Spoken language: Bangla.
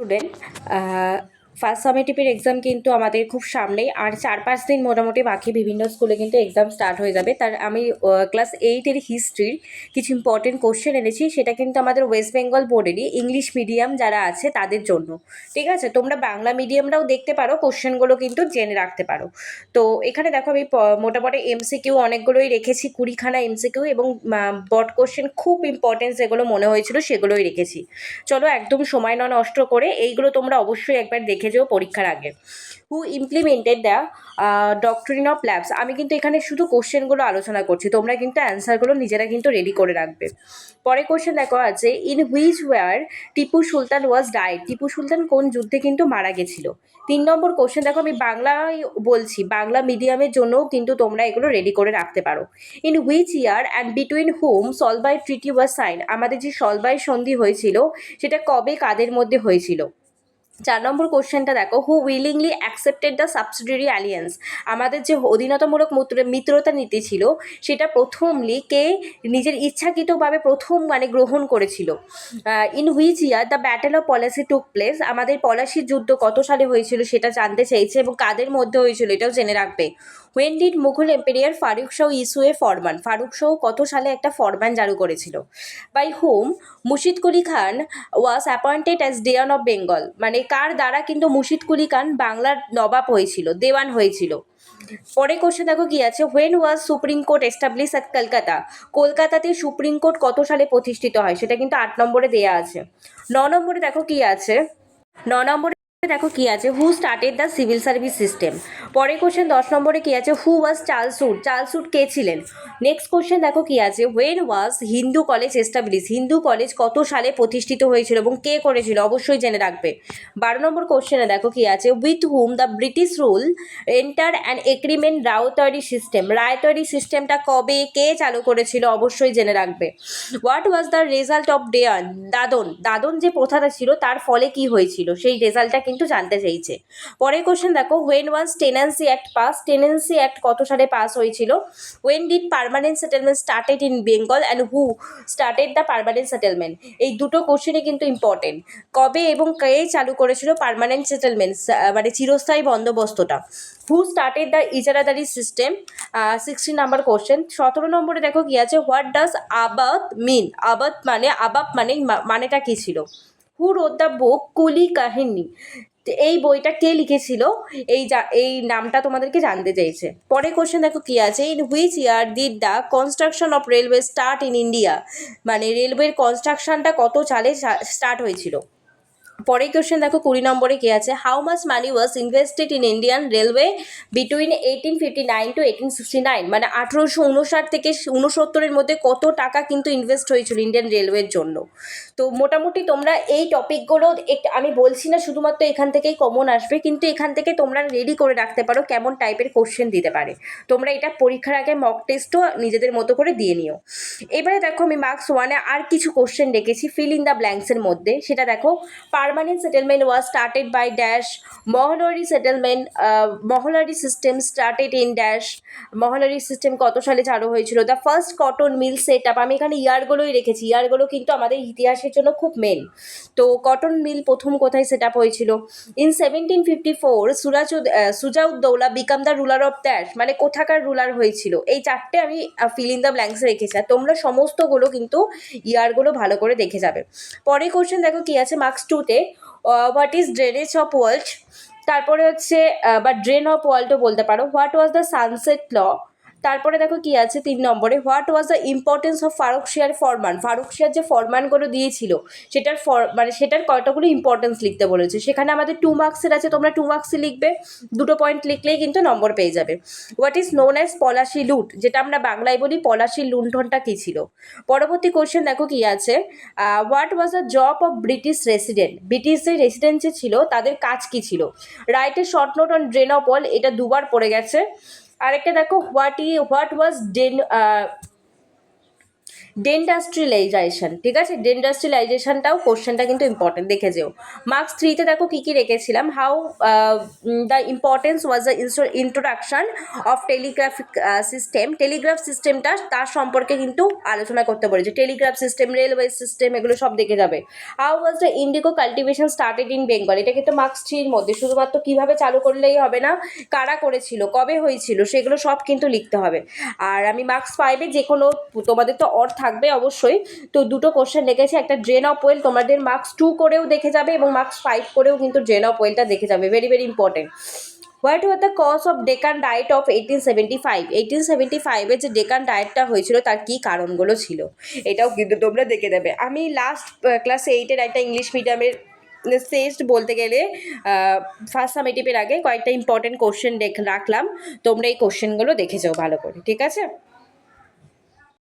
স্টুডেন্ট ফার্স্ট সামেটিভের এক্সাম কিন্তু আমাদের খুব সামনেই, আর 4-5 দিন মোটামুটি বাকি বিভিন্ন স্কুলে কিন্তু এক্সাম স্টার্ট হয়ে যাবে। তার আমি ক্লাস 8-এর হিস্ট্রির কিছু ইম্পর্টেন্ট কোশ্চেন এনেছি, সেটা কিন্তু আমাদের ওয়েস্ট বেঙ্গল বোর্ডেরই ইংলিশ মিডিয়াম যারা আছে তাদের জন্য। ঠিক আছে, তোমরা বাংলা মিডিয়ামরাও দেখতে পারো, কোশ্চেনগুলো কিন্তু জেনে রাখতে পারো। তো এখানে দেখো আমি মোটামুটি এমসিকিউ অনেকগুলোই রেখেছি, 20খানা এমসিকিউ, এবং বট কোশ্চেন খুব ইম্পর্টেন্ট যেগুলো মনে হয়েছিল সেগুলোই রেখেছি। চলো একদম সময় নষ্ট করে এইগুলো তোমরা অবশ্যই একবার দেখে যেও পরীক্ষার আগে। Who implemented the doctrine of lapse, আমি কিন্তু এখানে শুধু কোশ্চেনগুলো আলোচনা করছি, তোমরা কিন্তু অ্যান্সারগুলো নিজেরা কিন্তু রেডি করে রাখবে। পরে কোশ্চেন দেখো আছে, in which war Tipu Sultan was died, Tipu Sultan কোন যুদ্ধে কিন্তু মারা গেছিল। 3 নম্বর কোশ্চেন দেখো, আমি বাংলায় বলছি, বাংলা মিডিয়ামের জন্যও কিন্তু তোমরা এগুলো রেডি করে রাখতে পারো। In which year and between whom Salbai treaty was sign, আমাদের যে সলবাই সন্ধি হয়েছিল সেটা কবে কাদের মধ্যে হয়েছিল। 4 নম্বর কোশ্চেনটা দেখো, who willingly accepted the subsidiary alliance, আমাদের যে অধীনতামূলক মিত্রতা নীতি ছিল সেটা প্রথমলি কে নিজের ইচ্ছাকৃতভাবে প্রথম গ্রহণ করেছিল। In which year the battle of Palashi took place, আমাদের পলাশির যুদ্ধ কত সালে হয়েছিল সেটা জানতে চাইছে, এবং কাদের মধ্যে হয়েছিল এটাও জেনে রাখবে। When did Mughal emperor Farukh Shah issue a farman, Farukh Shah কত সালে একটা ফরমান জারি করেছিল। By whom Murshid Quli Khan was appointed as Diwan of Bengal, মানে কার দ্বারা কিন্তু মুর্শিদ কুলি খান বাংলার নবাব হয়েছিল, দেওয়ান হয়েছিল। পরে কোশ্চেন দেখো কি আছে, when was supreme court establish at Kolkata, কলকাতাতে সুপ্রিম কোর্ট কত সালে প্রতিষ্ঠিত হয়, সেটা কিন্তু 8 নম্বরে দেওয়া আছে। 9 নম্বরে দেখো কি আছে, 9 নম্বরে দেখো কি আছে, হু started the civil service system. পরে কোশ্চেন 10 নম্বরে কি আছে, হু ওয়াজ চার্লস উড, চার্লস উড কে ছিলেন। নেক্সট কোশ্চেন দেখো কি আছে, when was Hindu college establish, Hindu college কত সালে প্রতিষ্ঠিত হয়েছিল এবং কে করেছিল, অবশ্যই জেনে রাখবে। 12 নম্বর কোশ্চেনে দেখো কি আছে, with whom the British rule enter and agreement Ryotwari system, Ryotwari সিস্টেমটা কবে কে চালু করেছিল, অবশ্যই জেনে রাখবে। What was the result of dadan, দাদন যে প্রথাটা ছিল তার ফলে কি হয়েছিল সেই রেজাল্টটা কিন্তু জানতে চাইছে। পরের কোশ্চেন দেখো, when was tenancy act pass, tenancy act কত সালে পাস হয়েছিল। When did permanent settlement started in Bengal and who started the permanent settlement, এই দুটো কোশ্চেনই কিন্তু ইম্পর্টেন্ট, কবে এবং কে চালু করেছিল পার্মানেন্ট সেটেলমেন্ট চিরস্থায়ী বন্দোবস্তটা। Who started the Ijaradari system, 16 number question. 17 নম্বরে দেখো কি আছে, হোয়াট ডাজ আবাদ মিন, আবাদ মানে আবাব মানে মানেটা কী ছিল। হু রোড দ্য বুক কুলি কাহিনী, এই বইটা কে লিখেছিল, এই নামটা তোমাদেরকে জানতে চাইছে। পরে কোশ্চেন দেখো কি আছে, in which year did the construction of railway start in India, মানে রেলওয়ের কনস্ট্রাকশনটা কত সালে স্টার্ট হয়েছিল। পরের কোশ্চেন দেখো 20 নম্বরে কি আছে, how much money was invested in Indian railway between 1859 to 1869, মানে 1859 থেকে 69-এর মধ্যে কত টাকা কিন্তু ইনভেস্ট হয়েছিল ইন্ডিয়ান রেলওয়ের জন্য। তো মোটামুটি তোমরা এই টপিকগুলো আমি বলছি না শুধুমাত্র এখান থেকেই কমন আসবে, কিন্তু এখান থেকে তোমরা রেডি করে রাখতে পারো কেমন টাইপের কোশ্চেন দিতে পারে। তোমরা এটা পরীক্ষার আগে মক টেস্টও নিজেদের মতো করে দিয়ে নিও। এবারে দেখো আমি মার্কস 1-এ আর কিছু কোশ্চেন রেখেছি ফিল ইন দ্য ব্ল্যাঙ্কসের মধ্যে, সেটা দেখো, permanent settlement was started by dash, Mahalwari settlement, Mahalwari system started in dash, Mahalwari system কত সালে চালু হয়েছিল। The first cotton mill set up, আমি এখানে ইয়ারগুলোই রেখেছি, ইয়ারগুলো কিন্তু আমাদের ইতিহাসের জন্য খুব মেন। তো কটন মিল প্রথম কোথায় সেট আপ হয়েছিল। In 1754 Shuja-ud-Daula become the ruler of dash, মানে কোথাকার রুলার হয়েছিল। এই 4টে আমি ফিল ইন দ্য ব্ল্যাঙ্কসে রেখেছি, আর তোমরা সমস্তগুলো কিন্তু ইয়ারগুলো ভালো করে দেখে যাবে। পরে কোশ্চেন দেখো কি আছে মার্কস 2-তে, what is drainage of world, তারপরে হচ্ছে বা ড্রেন অফ ওয়ার্ল্ডও বলতে পারো, what was the sunset law. তারপরে দেখো কি আছে 3 নম্বরে, what was the importance of Farrukhsiyar farman, Farrukhsiyar যে ফরমানগুলো দিয়েছিল সেটার কয়টাগুলো ইম্পর্টেন্স লিখতে বলেছে। সেখানে আমাদের 2 মার্কসের আছে, তোমরা 2 মার্কসই লিখবে, 2 পয়েন্ট লিখলেই কিন্তু নম্বর পেয়ে যাবে। What is known as Palashi লুট, যেটা আমরা বাংলায় বলি পলাশির লুণ্ঠনটা কী ছিল। পরবর্তী কোশ্চেন দেখো কি আছে, what was the job of British resident, British যে রেসিডেন্সি ছিল তাদের কাজ কী ছিল। Write a short note on drain of wealth, এটা 2বার পড়ে গেছে। আরেকটা দেখো, হোয়াট ওয়াজ ডেন্ডাস্ট্রিয়ালাইজেশন, ঠিক আছে, ডেন্ডাস্ট্রিয়ালাইজেশনটাও কোশ্চেনটা কিন্তু ইম্পর্টেন্ট, দেখে যেও। মার্কস 3-তে দেখো কী কী রেখেছিলাম, how the importance was the introduction of telegraphic system, Telegraph সিস্টেমটা তার সম্পর্কে কিন্তু আলোচনা করতে বলেছে, টেলিগ্রাফ সিস্টেম, রেলওয়ে সিস্টেম, এগুলো সব দেখে যাবে। How was the Indigo cultivation started in Bengal, এটা কিন্তু মার্কস 3-র মধ্যে, শুধুমাত্র কীভাবে চালু করলেই হবে না, কারা করেছিল, কবে হয়েছিল, সেগুলো সব কিন্তু লিখতে হবে। আর আমি মার্কস 5-এ যে কোনো, তোমাদের তো অর থাকবে অবশ্যই, তো দুটো কোশ্চেন লিখেছি, একটা ড্রেন অফ ওয়েল, তোমাদের মার্কস 2 করেও দেখে যাবে এবং মার্কস 5 করেও কিন্তু ড্রেন অফ ওয়েলটা দেখে যাবে, very very important. What were the cause of Deccan diet of 1875, 1875-এ যে ডেকান ডায়েটটা হয়েছিল তার কী কারণগুলো ছিল, এটাও কিন্তু তোমরা দেখে দেবে। আমি লাস্ট ক্লাস 8-এর একটা ইংলিশ মিডিয়ামের শেষ বলতে গেলে ফার্স্ট সামেটিভের আগে কয়েকটা ইম্পর্টেন্ট কোশ্চেন রাখলাম, তোমরা এই কোশ্চেনগুলো দেখে যাও ভালো করে, ঠিক আছে।